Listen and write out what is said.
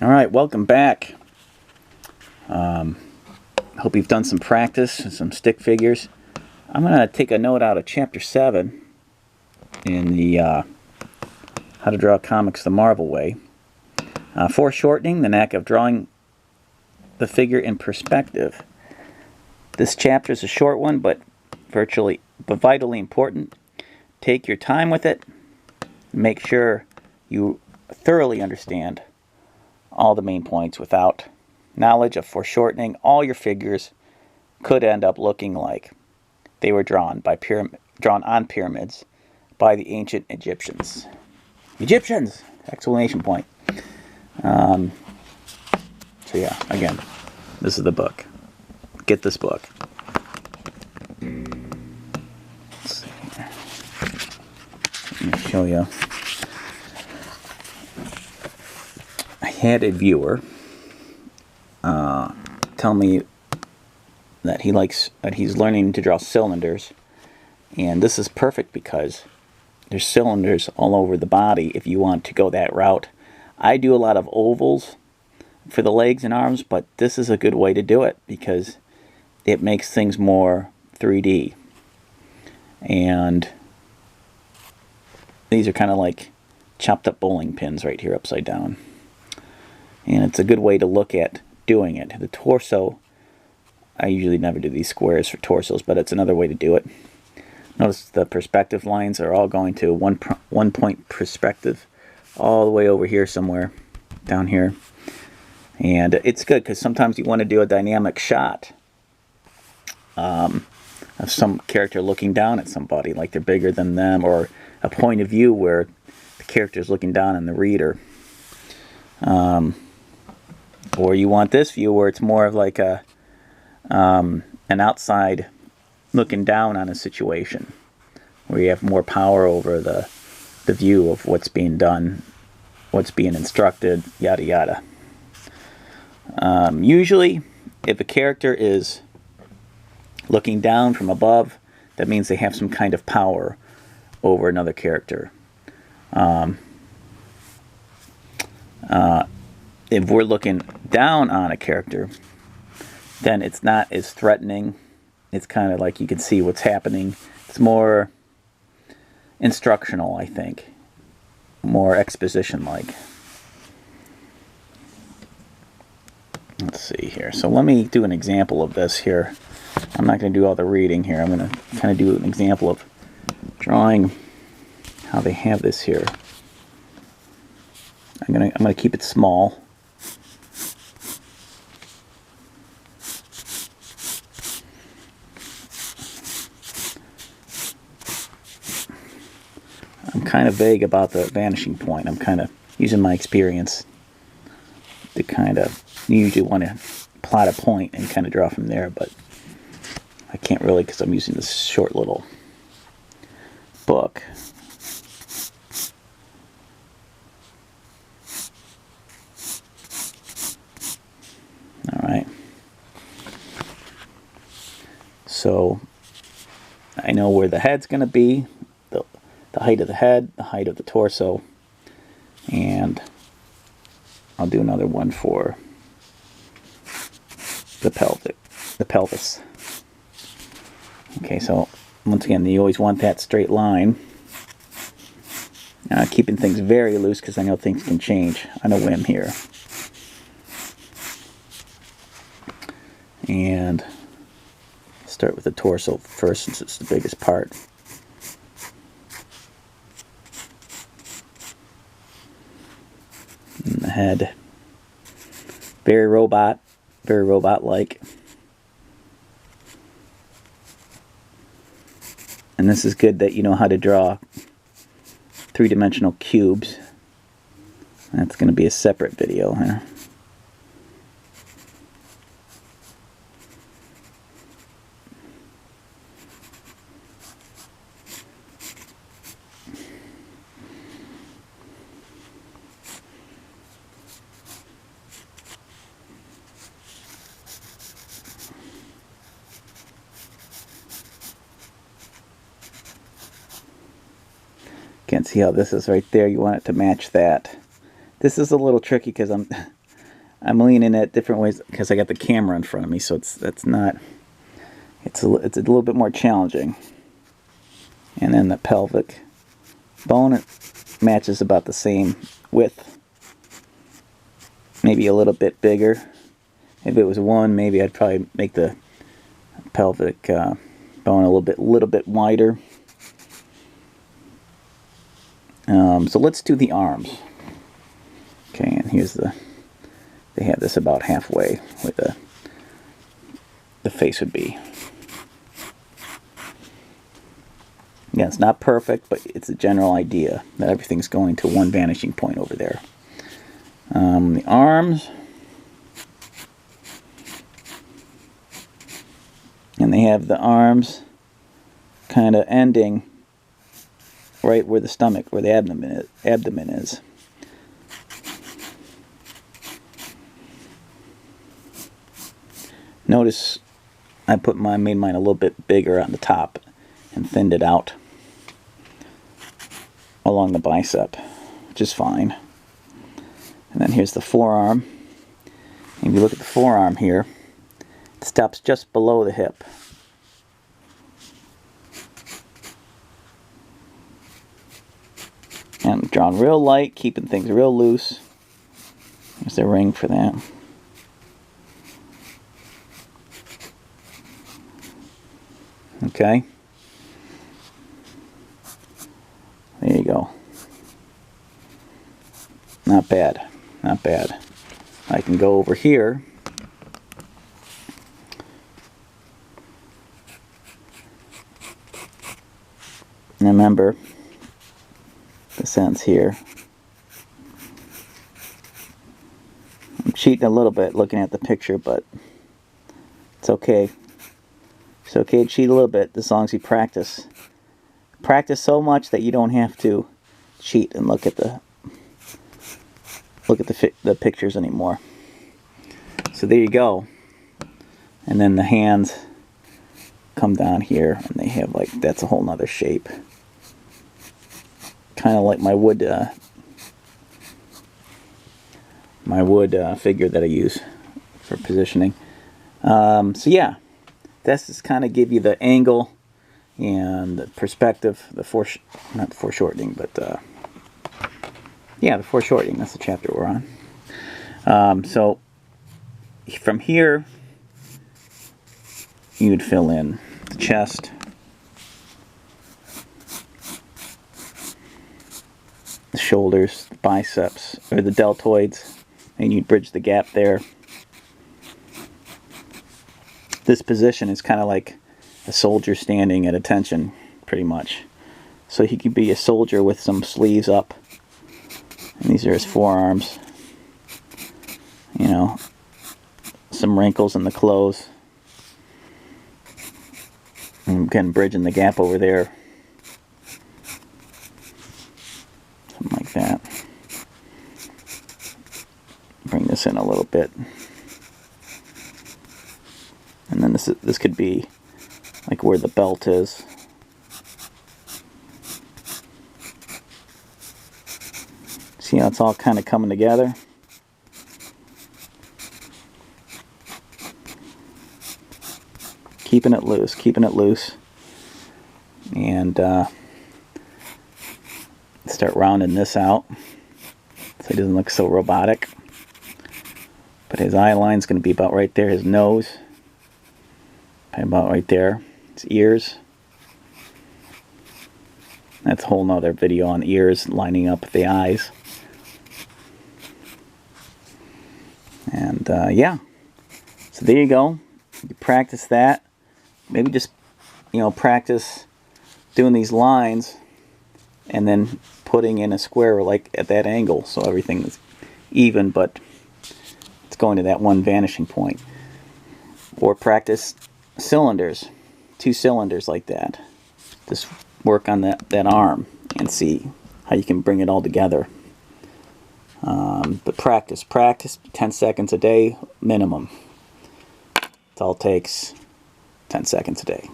Alright, welcome back. Hope you've done some practice and some stick figures. I'm going to take a note out of Chapter 7 in the How to Draw Comics the Marvel Way. Foreshortening, the knack of drawing the figure in perspective. This chapter is a short one, but vitally important. Take your time with it. Make sure you thoroughly understand all the main points. Without knowledge of foreshortening, all your figures could end up looking like they were drawn on pyramids by the ancient Egyptians. Egyptians! Exclamation point. So yeah, again, this is the book. Get this book. Let's see here. Let me show you. I had a viewer tell me that he's learning to draw cylinders, and this is perfect because there's cylinders all over the body if you want to go that route. I do a lot of ovals for the legs and arms, but this is a good way to do it because it makes things more 3D. And these are kind of like chopped up bowling pins right here upside down. And it's a good way to look at doing it. The torso, I usually never do these squares for torsos, but it's another way to do it. Notice the perspective lines are all going to one point perspective all the way over here somewhere, down here. And it's good because sometimes you want to do a dynamic shot of some character looking down at somebody, like they're bigger than them, or a point of view where the character is looking down on the reader. Or you want this view where it's more of like an outside looking down on a situation, where you have more power over the view of what's being done, what's being instructed, yada yada. Usually, if a character is looking down from above, that means they have some kind of power over another character. If we're looking down on a character, then it's not as threatening. It's kind of like you can see what's happening. It's more instructional, I think. More exposition-like. Let's see here. So let me do an example of this here. I'm not going to do all the reading here. I'm going to kind of do an example of drawing how they have this here. I'm going to keep it small. I'm kind of vague about the vanishing point. I'm kind of using my experience to kind of, you usually want to plot a point and kind of draw from there, but I can't really because I'm using this short little book. Alright. So I know where the head's going to be, the height of the head, the height of the torso, and I'll do another one for the pelvis. Okay, so once again, you always want that straight line. Keeping things very loose because I know things can change on a whim here. And start with the torso first since it's the biggest part. And the head, very robot-like. And this is good that you know how to draw three-dimensional cubes. That's going to be a separate video, huh? Can't see how this is right there. You want it to match that. This is a little tricky because I'm leaning at different ways because I got the camera in front of me, so it's a little bit more challenging. And then the pelvic bone matches about the same width, maybe a little bit bigger. If it was 1, maybe I'd probably make the pelvic bone a little bit wider. So let's do the arms. Okay, and here's they have this about halfway where the face would be. Yeah, it's not perfect, but it's a general idea that everything's going to one vanishing point over there. The arms, and they have the arms kind of ending right where the stomach, where the abdomen is. Notice I made mine a little bit bigger on the top and thinned it out along the bicep, which is fine. And then here's the forearm. And if you look at the forearm here, it stops just below the hip. And drawn real light, keeping things real loose. There's the ring for that. Okay. There you go. Not bad. Not bad. I can go over here. And remember the sense here. I'm cheating a little bit looking at the picture, but it's okay. It's okay to cheat a little bit as long as you practice. Practice so much that you don't have to cheat and look at the pictures anymore. So there you go. And then the hands come down here, and they have like, that's a whole nother shape. Kind of like my wood figure that I use for positioning. So yeah, that's just kind of give you the angle and the perspective, not the foreshortening, but yeah, the foreshortening, that's the chapter we're on. So from here, you would fill in the chest, the shoulders, the biceps, or the deltoids, and you'd bridge the gap there. This position is kind of like a soldier standing at attention, pretty much. So he could be a soldier with some sleeves up, and these are his forearms. You know, some wrinkles in the clothes. And again, bridging the gap over there. Something like that. Bring this in a little bit. And then this could be like where the belt is. See how it's all kind of coming together? Keeping it loose, keeping it loose. And start rounding this out so he doesn't look so robotic. But his eye line's going to be about right there, his nose. About right there, his ears. That's a whole nother video on ears lining up with the eyes. And yeah, so there you go. You practice that. Maybe just, you know, practice doing these lines and then putting in a square like at that angle so everything is even, but it's going to that one vanishing point. Or practice cylinders, 2 cylinders like that. Just work on that arm and see how you can bring it all together. But practice 10 seconds a day minimum. It all takes 10 seconds a day.